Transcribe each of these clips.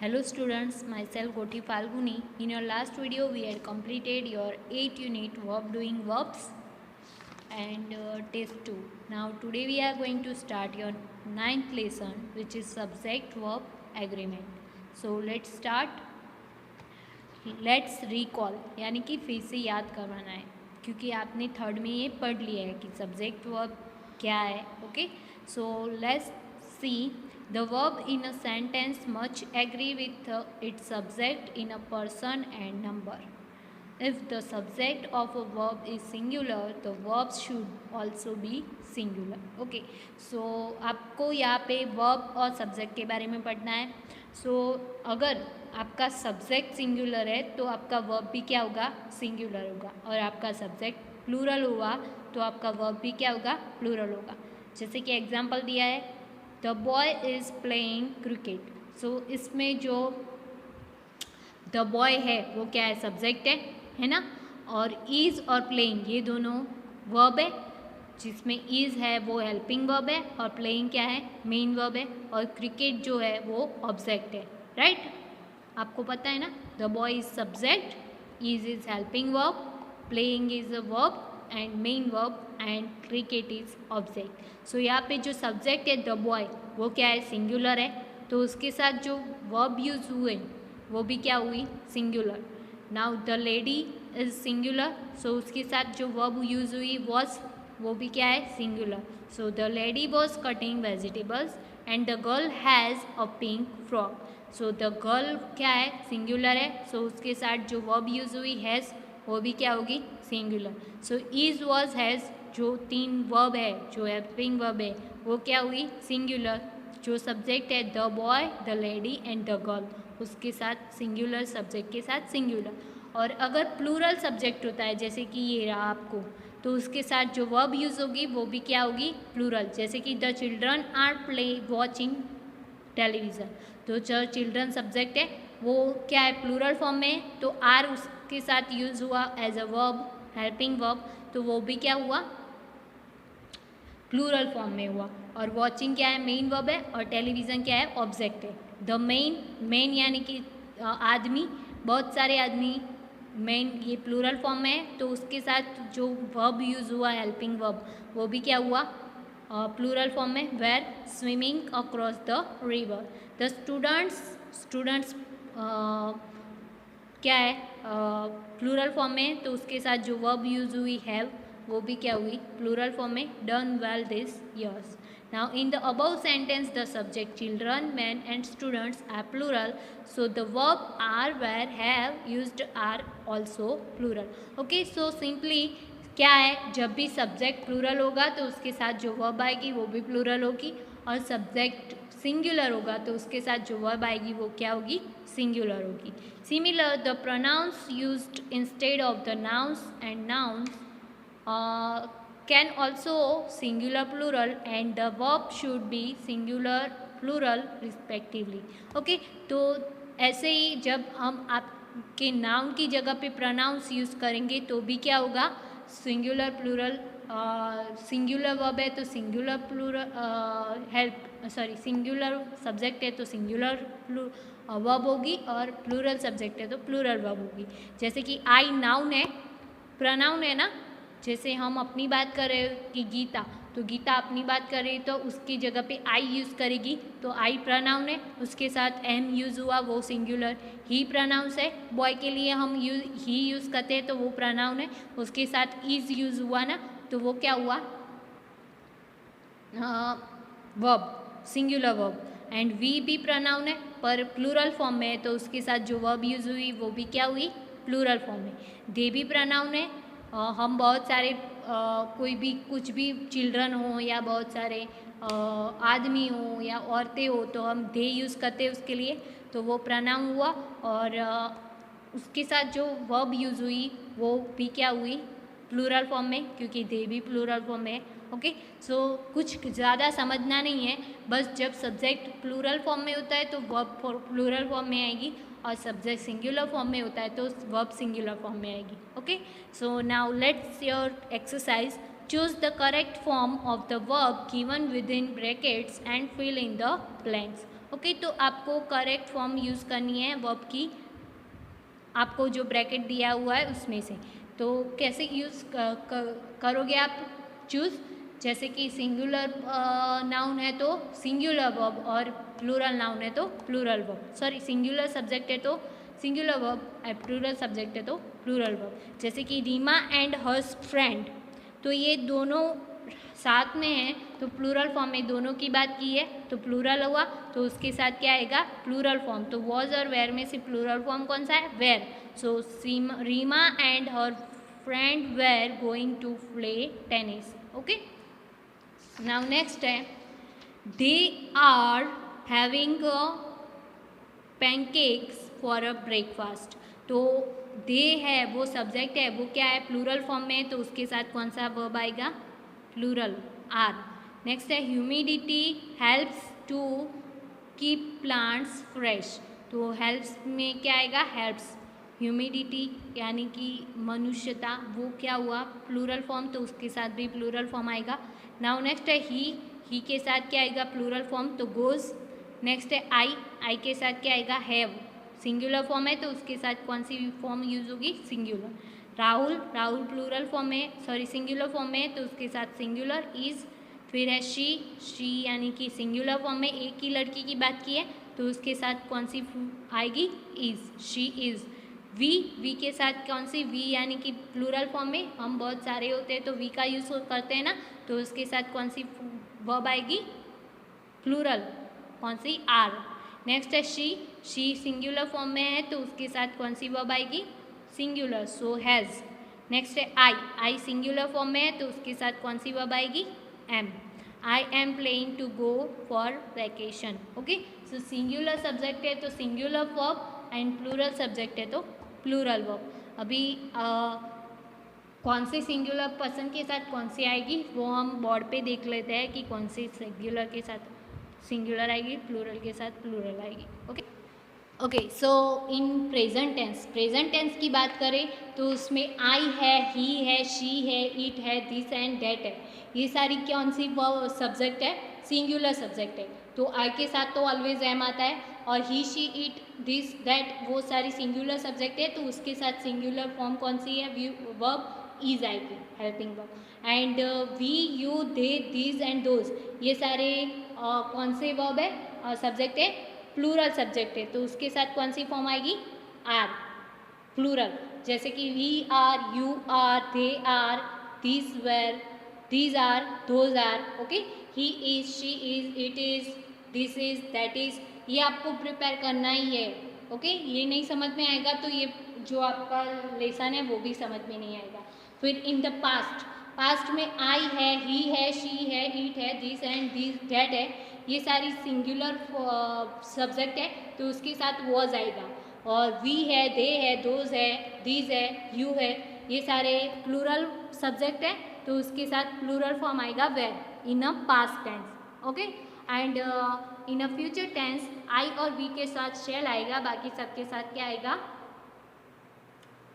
Hello students, myself Goti Falguni. In your last video we had completed your 8 unit verb doing verbs and test 2. Now today we are going to start your 9th lesson which is subject verb agreement. So let's start. Let's recall यानी कि फिर से याद करवाना है क्योंकि आपने third में ये पढ़ लिया है कि सब्जेक्ट वर्ब क्या है. Okay, so let's see. The verb in a sentence must agree with its subject in a person and number. If the subject of a verb is singular, the verb should also be singular. Okay, so आपको यहाँ पे verb और subject के बारे में पढ़ना है. So अगर आपका सब्जेक्ट सिंगुलर है तो आपका वर्ब भी क्या होगा, सिंगुलर होगा. और आपका सब्जेक्ट प्लूरल हुआ तो आपका वर्ब भी क्या होगा, प्लूरल होगा. जैसे कि एग्जांपल दिया है, the boy is playing cricket. So इसमें जो द बॉय है वो क्या है, सब्जेक्ट है ना. और इज़ और प्लेइंग ये दोनों वर्ब है, जिसमें इज़ है वो हेल्पिंग वर्ब है और प्लेइंग क्या है, मेन वर्ब है. और क्रिकेट जो है वो ऑब्जेक्ट है. राइट, आपको पता है ना. The boy is subject, is helping verb, playing is a verb and main verb and cricket is object. So यहाँ पे जो सब्जेक्ट है द बॉय वो क्या है, सिंगुलर है. तो उसके साथ जो वर्ब यूज हुए वो भी क्या हुई, singular. Now the lady is singular, so उसके साथ जो वर्ब यूज हुई वॉज वो भी क्या है, singular. So the lady was cutting vegetables and the girl has a pink frock. So the girl क्या है, सिंगुलर है. सो उसके साथ जो वर्ब यूज हुई हैज़ वो भी क्या होगी, singular. So is was has जो तीन वर्ब है, जो हेल्पिंग वर्ब है वो क्या हुई, सिंगुलर. जो सब्जेक्ट है the boy, the lady and the girl, उसके साथ सिंगुलर, सब्जेक्ट के साथ सिंगुलर. और अगर प्लूरल सब्जेक्ट होता है जैसे कि ये रहा आपको, तो उसके साथ जो वर्ब यूज़ होगी वो भी क्या होगी, प्लूरल. जैसे कि the children are play watching television, तो जो चिल्ड्रन सब्जेक्ट है वो क्या है, प्लूरल फॉर्म में है. तो आर उसके साथ यूज़ हुआ as a verb, helping verb, तो वो भी क्या हुआ, प्लूरल फॉर्म में हुआ. और वॉचिंग क्या है, मेन वर्ब है. और टेलीविज़न क्या है, ऑब्जेक्ट है. द मेन यानी कि आदमी, बहुत सारे आदमी, मेन ये प्लूरल फॉर्म में है. तो उसके साथ जो वर्ब यूज़ हुआ हेल्पिंग वर्ब वो भी क्या हुआ, प्लूरल फॉर्म में. Were swimming across the river. The students क्या है, प्लूरल फॉर्म में. तो उसके साथ जो वर्ब यूज़ हुई हैव वो भी क्या हुई, प्लूरल फॉर्म में. Done well this years. Now in the above sentence the subject children, men and students are plural, so the verb are, were, have used are also plural. Okay, so simply क्या है, जब भी subject plural होगा तो उसके साथ जो verb आएगी वो भी प्लूरल होगी. और सब्जेक्ट सिंगुलर होगा तो उसके साथ जो वर्ब आएगी वो क्या होगी, सिंगुलर होगी. Similar the pronounce used instead of the nouns and nouns can also singular plural and the verb should be singular plural respectively. okay, तो ऐसे ही जब हम आपके नाउन की जगह पे प्रोनाउंस यूज़ करेंगे तो भी क्या होगा, सिंगुलर प्लूरल. सिंगुलर वर्ब है तो सिंगुलर प्लूरल सिंगुलर सब्जेक्ट है तो सिंगुलर वर्ब होगी. और प्लूरल सब्जेक्ट है तो प्लूरल वर्ब होगी. जैसे कि आई नाउन है, प्रोनाउन है ना. जैसे हम अपनी बात कर रहे हो कि गीता, तो गीता अपनी बात कर रही तो उसकी जगह पे आई यूज़ करेगी तो आई प्रोनाउन है. उसके साथ एम यूज़ हुआ वो सिंगुलर. ही प्रोनाउंस है, बॉय के लिए हम ही यूज़ करते हैं तो वो प्रोनाउन है. उसके साथ इज़ यूज़ हुआ ना तो वो क्या हुआ, verb, singular verb. And we भी प्रोनाउन है पर प्लूरल फॉर्म में है तो उसके साथ जो वर्ब यूज़ हुई वो भी क्या हुई, प्लूरल फॉर्म में. दे भी प्रोनाउन है. हम बहुत सारे कोई भी कुछ भी चिल्ड्रन हो या बहुत सारे आदमी हो या औरतें हो तो हम दे यूज़ करते हैं उसके लिए, तो वो प्रोनाउन हुआ. और उसके साथ जो वर्ब यूज़ हुई वो भी क्या हुई, प्लूरल फॉर्म में, क्योंकि दे भी प्लूरल फॉर्म में है. ओके, सो कुछ ज़्यादा समझना नहीं है, बस जब सब्जेक्ट प्लूरल फॉर्म में होता है तो वर्ब प्लूरल फॉर्म में आएगी और सब्जेक्ट सिंगुलर फॉर्म में होता है तो वर्ब सिंगुलर फॉर्म में आएगी. Okay, so now let's your exercise. Choose the correct form of the verb given within brackets and fill in the blanks. Okay, तो आपको करेक्ट फॉर्म यूज़ करनी है वर्ब की, आपको जो ब्रैकेट दिया हुआ है उसमें से। तो कैसे यूज़ करोगे आप चूज़, जैसे कि सिंगुलर नाउन है तो सिंगुलर वर्ब और प्लूरल नाउन है तो plural verb, sorry singular subject है तो सिंगुलर वर्ब, प्लूरल सब्जेक्ट है तो प्लूरल वर्ब। जैसे कि रीमा एंड हर्स फ्रेंड, तो ये दोनों साथ में है तो प्लूरल फॉर्म में दोनों की बात की है तो प्लूरल हुआ, तो उसके साथ क्या आएगा प्लूरल फॉर्म। तो वॉज और वेयर में से प्लूरल फॉर्म कौन सा है, were. So Reema and her friend were going to play tennis. Okay, now next है they are having pancakes for a breakfast. तो दे है वो सब्जेक्ट है, वो क्या है प्लूरल फॉर्म में है तो उसके साथ कौन सा वर्ब आएगा, प्लूरल आर। नेक्स्ट है humidity helps to keep plants fresh, तो हेल्प्स में क्या आएगा, हेल्प्स। ह्यूमिडिटी यानी कि मनुष्यता, वो क्या हुआ प्लूरल फॉर्म तो उसके साथ भी प्लूरल फॉर्म आएगा। नाउ नेक्स्ट है ही के साथ क्या आएगा प्लूरल फॉर्म तो गोज। नेक्स्ट है आई के साथ क्या आएगा हैव, सिंगुलर फॉर्म है तो उसके साथ कौन सी फॉर्म यूज होगी, सिंगुलर। राहुल प्लूरल फॉर्म में, सॉरी सिंगुलर फॉर्म में तो उसके साथ सिंगुलर इज। फिर है शी यानी कि सिंगुलर फॉर्म में एक ही लड़की की बात की है तो उसके साथ कौन सी आएगी, इज, शी इज। वी के साथ कौन सी, वी यानी कि प्लूरल फॉर्म में हम बहुत सारे होते हैं तो वी का यूज करते हैं ना, तो उसके साथ कौन सी वर्ब आएगी, प्लूरल, कौन सी, आर। नेक्स्ट है शी सिंगुलर फॉर्म में है तो उसके साथ कौन सी वर्ब आएगी, सिंगुलर, सो हैज़। नेक्स्ट है आई सिंगुलर फॉर्म में है तो उसके साथ कौन सी वर्ब आएगी, am. I am playing to go for vacation. Okay, so singular subject है तो singular verb and plural subject है तो प्लूरल वर्ब। अभी कौन से सिंगुलर पर्सन के साथ कौन सी आएगी वो हम बोर्ड पे देख लेते हैं कि कौन सी सिंगुलर के साथ सिंगुलर आएगी, प्लूरल के साथ प्लूरल आएगी। Okay, so in present tense की बात करें तो उसमें आई है, ही है, शी है, इट है, दिस एंड दैट है, ये सारी कौन सी सब्जेक्ट है, सिंगुलर सब्जेक्ट है। तो आई के साथ तो ऑलवेज एम आता है, और ही, शी, इट, दिस, दैट वो सारी सिंगुलर सब्जेक्ट है तो उसके साथ सिंगुलर फॉर्म कौन सी है, वर्ब इज आएगी, helping verb. And we, you, they, these and those, ये सारे कौन से वर्ब है, सब्जेक्ट है, प्लूरल सब्जेक्ट है तो उसके साथ कौन सी फॉर्म आएगी, आर, प्लूरल। जैसे कि we are, you are, they are, these were, these are, those are. Okay, he is, she is, it is, this is, that is, ये आपको प्रिपेयर करना ही है। ओके, ये नहीं समझ में आएगा तो ये जो आपका लेसन है वो भी समझ में नहीं आएगा। फिर इन द पास्ट में आई है, ही है, शी है, इट है, दिस एंड दिस, दैट है, ये सारी सिंगुलर सब्जेक्ट है तो उसके साथ वॉज आएगा। और वी है, दे है, दोज है, दीज है, यू है, ये सारे प्लूरल सब्जेक्ट है तो उसके साथ प्लूरल फॉर्म आएगा were in a past tense. Okay, and in a future tense I और वी के साथ शेल आएगा, बाकी सबके साथ क्या आएगा,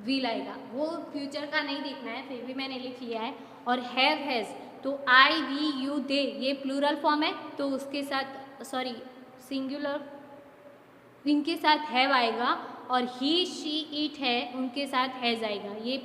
विल आएगा। वो फ्यूचर का नहीं देखना है, फिर भी मैंने लिख लिया है। और हैव, हैज़, तो आई, वी, यू, दे ये प्लूरल फॉर्म है तो उसके साथ, सॉरी सिंगुलर, इनके साथ हैव आएगा, और ही, शी, इट है उनके साथ हैज़ आएगा, ये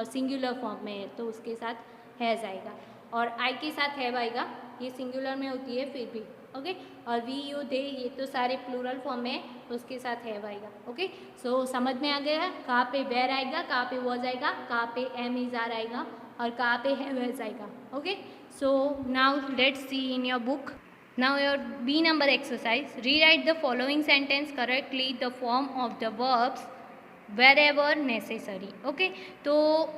सिंगुलर फॉर्म में है तो उसके साथ हैज़ आएगा। और आई के साथ हैव आएगा, ये सिंगुलर में होती है फिर भी। ओके, और वी, यू, दे ये तो सारे प्लूरल फॉर्म में है उसके साथ हैव आएगा। ओके, सो समझ में आ गया कहाँ पे वेर आएगा, कहाँ पे वॉज आएगा, कहाँ पे एम इज आर आएगा और कहाँ पे हैव हैज़ आएगा। Okay, so now let's see in your book. Now your B number exercise, rewrite the following sentence correctly the form of the verbs wherever necessary. Okay, तो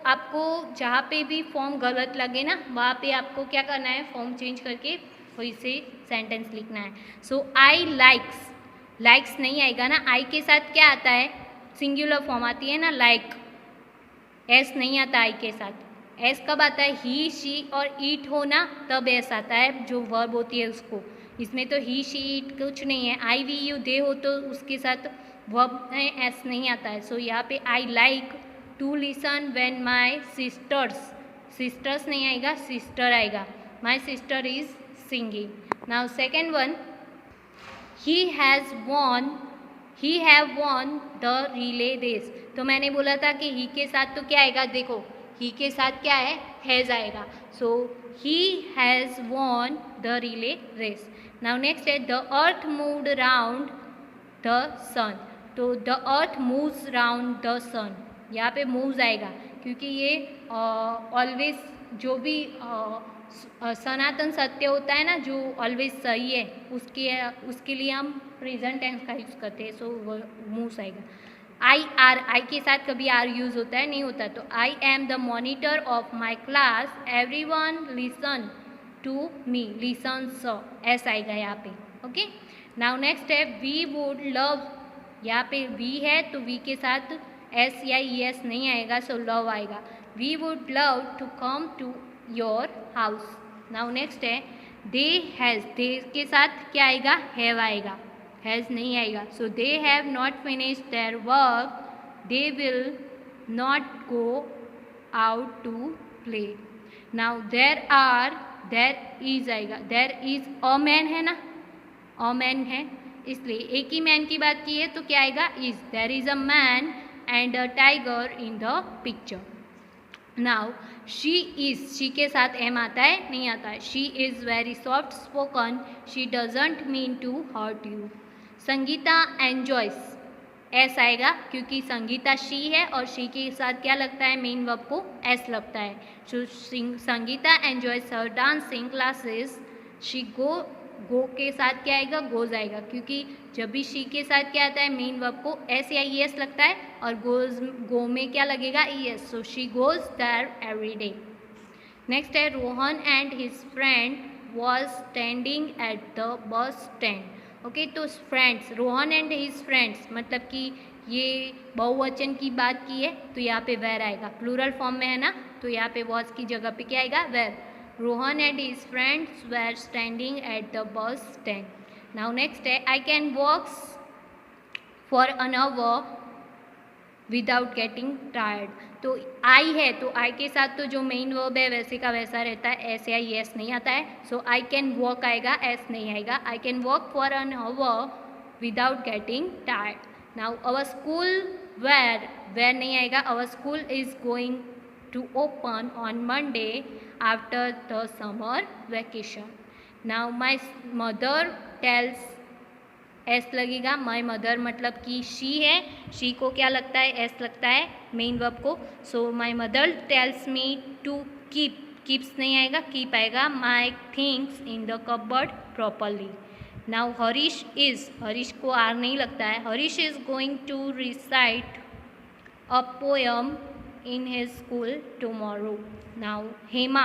आपको जहाँ पे भी फॉर्म गलत लगे ना वहाँ पे आपको क्या करना है, फॉर्म चेंज करके फिर से सेंटेंस लिखना है। सो आई लाइक्स नहीं आएगा ना, आई के साथ क्या आता है, सिंगुलर फॉर्म आती है ना, लाइक। एस नहीं आता आई के साथ, एस कब आता है, ही, शी और ईट हो ना तब एस आता है जो वर्ब होती है उसको। इसमें तो ही, शी, ईट कुछ नहीं है। आई, वी, यू, दे हो तो उसके साथ वर्ब में एस नहीं आता है। सो यहाँ पे I like to listen when my sisters नहीं आएगा, सिस्टर आएगा, my sister is singing. Now second one, he has won, he have won the relay race. तो मैंने बोला था कि ही के साथ तो क्या आएगा, देखो ही के साथ क्या है, हैज़ आएगा। So he has won the relay race. Now next है the earth moved round the sun. तो the earth moves round the sun, यहाँ पे मूव्स आएगा क्योंकि ये ऑलवेज जो भी सनातन सत्य होता है ना, जो ऑलवेज सही है, उसके लिए हम प्रेजेंट टेंस का यूज़ करते हैं। सो वो मूव्स आएगा। आई के साथ कभी आर यूज़ होता है, नहीं होता। तो I am the monitor of my class, everyone listen to me, listen us, ऐसा आएगा यहाँ पे। ओके, नाउ नेक्स्ट है वी वुड लव। यहाँ पे वी है तो वी के साथ एस या ई एस नहीं आएगा, सो लव आएगा। We would love to come to your house. Now next है दे हैज़, दे के साथ क्या आएगा, हैव आएगा, हैज़ नहीं आएगा। So they have not finished their work, they will not go out to play. Now there are, there is आएगा, there is a man है ना, अ मैन है, इसलिए एक ही मैन की बात की है तो क्या आएगा, is. There is a man and a tiger in the picture. Now she is, she के साथ एम आता है, नहीं आता है। She is very soft spoken, she doesn't mean to hurt you. Sangeeta enjoys, S आएगा क्योंकि संगीता शी है और शी के साथ क्या लगता है, मेन वर्ब को एस लगता है। So Sangeeta enjoys her dancing classes, she go के साथ क्या आएगा, गोज आएगा क्योंकि जब भी शी के साथ क्या आता है, मेन वर्ब को एस या ई एस लगता है और गो में क्या लगेगा, E S. So she goes there every day. Next है Rohan and his friend was standing at the bus stand. Okay, तो friends, Rohan and his friends मतलब कि ये बहुवचन की बात की है तो यहाँ पे वेर आएगा, प्लूरल फॉर्म में है ना, तो यहाँ पे वॉज की जगह पे क्या आएगा, were. Rohan and his friends were standing at the bus stand. Now next है I can walk for an hour without getting tired. तो आई है तो आई के साथ तो जो मेन वर्ब है वैसे का वैसा रहता है, एस या एस नहीं आता है। सो आई कैन वॉक आएगा, एस नहीं आएगा। I can walk for an hour without getting tired. Now our school were नहीं आएगा, our school is going to open on Monday after the summer vacation. Now my mother tells, S लगेगा, my mother मतलब कि she है, she को क्या लगता है, एस लगता है मेन वर्ब को। So my mother tells me to keep, keeps नहीं आएगा, कीप आएगा, my things in the cupboard properly. Now Harish is, Harish को आर नहीं लगता है, Harish is going to recite a poem in his school tomorrow. Now Hema,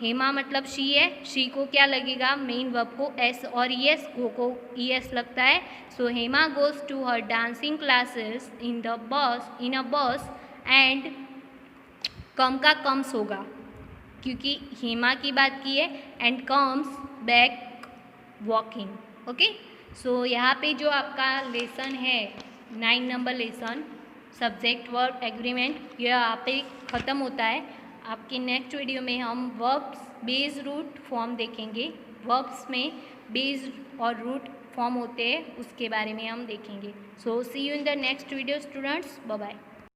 Hema मतलब she है, शी को क्या लगेगा, मेन वर्ब को एस और ई एस, गो को ई एस लगता है। So Hema goes to her dancing classes in the bus, in अ बस एंड कम का कम्स होगा क्योंकि हेमा की बात की है, and comes back walking. Okay, so यहाँ पे जो आपका लेसन है 9 number lesson subject verb agreement, यह यहाँ पे ख़त्म होता है। आपके नेक्स्ट वीडियो में हम वर्ब्स बेस रूट फॉर्म देखेंगे, वर्ब्स में बेस और रूट फॉर्म होते हैं उसके बारे में हम देखेंगे। So see you in the next video students, bye bye.